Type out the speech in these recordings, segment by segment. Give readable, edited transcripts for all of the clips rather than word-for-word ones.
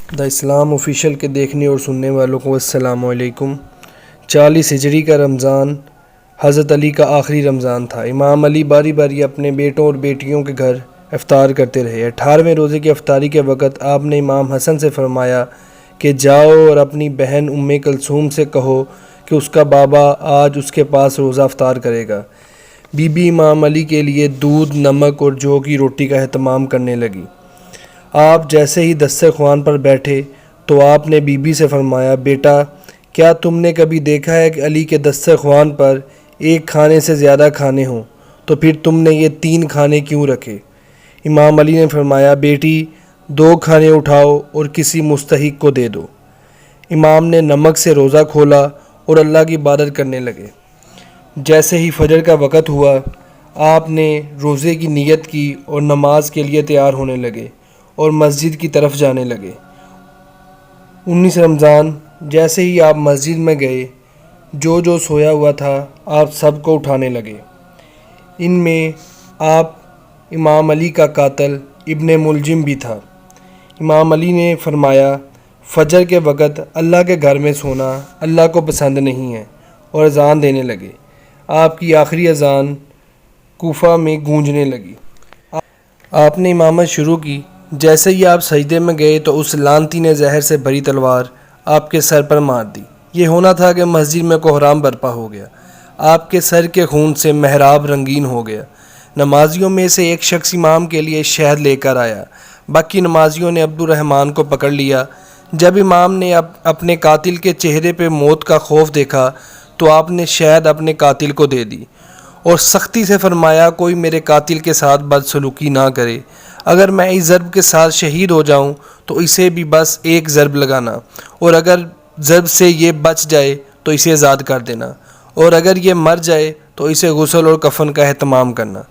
دا اسلام official کے دیکھنے اور سننے والوں کو السلام علیکم۔ 40 ہجری کا رمضان حضرت علی کا آخری رمضان تھا۔ امام علی باری باری اپنے بیٹوں اور بیٹیوں کے گھر افطار کرتے رہے۔ 18ویں روزے کی افطاری کے وقت آپ نے امام حسن سے فرمایا کہ جاؤ اور اپنی بہن ام کلثوم سے کہو کہ اس کا بابا آج اس کے پاس روزہ افطار کرے گا۔ بی بی امام علی کے لیے دودھ، نمک اور جو کی روٹی کا اہتمام کرنے لگی۔ آپ جیسے ہی دسترخوان پر بیٹھے تو آپ نے بی بی سے فرمایا، بیٹا کیا تم نے کبھی دیکھا ہے کہ علی کے دسترخوان پر ایک کھانے سے زیادہ کھانے ہوں؟ تو پھر تم نے یہ 3 کھانے کیوں رکھے؟ امام علی نے فرمایا، بیٹی 2 کھانے اٹھاؤ اور کسی مستحق کو دے دو۔ امام نے نمک سے روزہ کھولا اور اللہ کی عبادت کرنے لگے۔ جیسے ہی فجر کا وقت ہوا آپ نے روزے کی نیت کی اور نماز کے لیے تیار ہونے لگے اور مسجد کی طرف جانے لگے۔ 19 رمضان جیسے ہی آپ مسجد میں گئے، جو سویا ہوا تھا آپ سب کو اٹھانے لگے۔ ان میں آپ امام علی کا قاتل ابن ملجم بھی تھا۔ امام علی نے فرمایا، فجر کے وقت اللہ کے گھر میں سونا اللہ کو پسند نہیں ہے، اور اذان دینے لگے۔ آپ کی آخری اذان کوفہ میں گونجنے لگی۔ آپ نے امامت شروع کی۔ جیسے ہی آپ سجدے میں گئے تو اس لعنتی نے زہر سے بھری تلوار آپ کے سر پر مار دی۔ یہ ہونا تھا کہ مسجد میں کوہرام برپا ہو گیا۔ آپ کے سر کے خون سے محراب رنگین ہو گیا۔ نمازیوں میں سے ایک شخص امام کے لیے شہد لے کر آیا۔ باقی نمازیوں نے عبد الرحمن کو پکڑ لیا۔ جب امام نے اپنے قاتل کے چہرے پہ موت کا خوف دیکھا تو آپ نے شہد اپنے قاتل کو دے دی اور سختی سے فرمایا، کوئی میرے قاتل کے ساتھ بدسلوکی نہ کرے۔ اگر میں اس ضرب کے ساتھ شہید ہو جاؤں تو اسے بھی بس ایک ضرب لگانا، اور اگر ضرب سے یہ بچ جائے تو اسے آزاد کر دینا، اور اگر یہ مر جائے تو اسے غسل اور کفن کا اہتمام کرنا،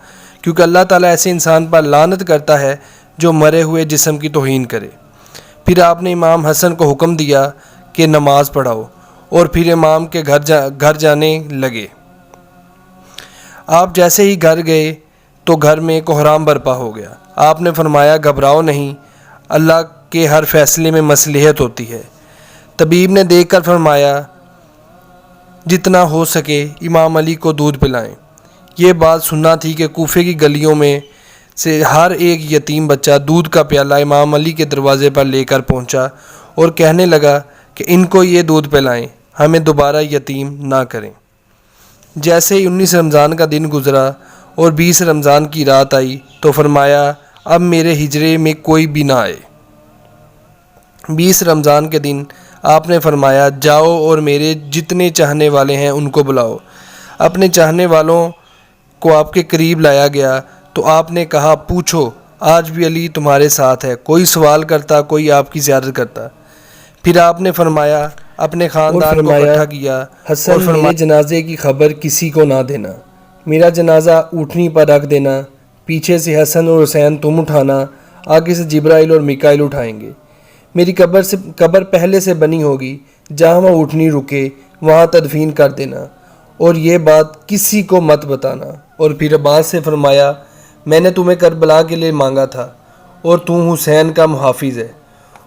کیونکہ اللہ تعالیٰ ایسے انسان پر لعنت کرتا ہے جو مرے ہوئے جسم کی توہین کرے۔ پھر آپ نے امام حسن کو حکم دیا کہ نماز پڑھاؤ، اور پھر امام کے گھر جانے لگے۔ آپ جیسے ہی گھر گئے تو گھر میں کوہرام برپا ہو گیا۔ آپ نے فرمایا، گھبراؤ نہیں، اللہ کے ہر فیصلے میں مصلحت ہوتی ہے۔ طبیب نے دیکھ کر فرمایا، جتنا ہو سکے امام علی کو دودھ پلائیں۔ یہ بات سننا تھی کہ کوفے کی گلیوں میں سے ہر ایک یتیم بچہ دودھ کا پیالہ امام علی کے دروازے پر لے کر پہنچا اور کہنے لگا کہ ان کو یہ دودھ پلائیں، ہمیں دوبارہ یتیم نہ کریں۔ جیسے ہی 19 رمضان کا دن گزرا اور 20 رمضان کی رات آئی تو فرمایا، اب میرے ہجرے میں کوئی بھی نہ آئے۔ 20 رمضان کے دن آپ نے فرمایا، جاؤ اور میرے جتنے چاہنے والے ہیں ان کو بلاؤ۔ اپنے چاہنے والوں کو آپ کے قریب لایا گیا تو آپ نے کہا، پوچھو، آج بھی علی تمہارے ساتھ ہے، کوئی سوال کرتا، کوئی آپ کی زیارت کرتا۔ پھر آپ نے فرمایا، اپنے خاندان کو اکٹھا کیا اور فرمایا، میرے جنازے کی خبر کسی کو نہ دینا، میرا جنازہ اونٹنی پر رکھ دینا، پیچھے سے حسن اور حسین تم اٹھانا، آگے سے جبرائیل اور میکائیل اٹھائیں گے۔ میری قبر پہلے سے بنی ہوگی، جہاں وہ اٹھنی رکے وہاں تدفین کر دینا، اور یہ بات کسی کو مت بتانا۔ اور پھر عباس سے فرمایا، میں نے تمہیں کربلا کے لیے مانگا تھا اور تم حسین کا محافظ ہے۔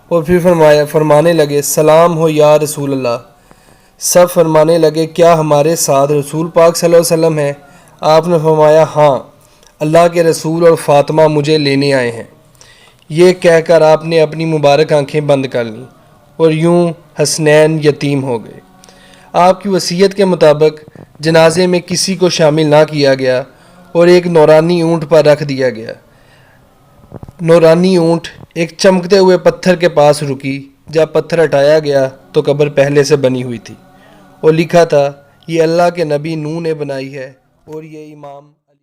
اور پھر فرمانے لگے، سلام ہو یا رسول اللہ۔ سب فرمانے لگے، کیا ہمارے ساتھ رسول پاک صلی اللہ علیہ وسلم ہے؟ آپ نے فرمایا، ہاں، اللہ کے رسول اور فاطمہ مجھے لینے آئے ہیں۔ یہ کہہ کر آپ نے اپنی مبارک آنکھیں بند کر لیں اور یوں حسنین یتیم ہو گئے۔ آپ کی وصیت کے مطابق جنازے میں کسی کو شامل نہ کیا گیا اور ایک نورانی اونٹ پر رکھ دیا گیا۔ نورانی اونٹ ایک چمکتے ہوئے پتھر کے پاس رکی۔ جب پتھر ہٹایا گیا تو قبر پہلے سے بنی ہوئی تھی اور لکھا تھا، یہ اللہ کے نبی نوح نے بنائی ہے اور یہ امام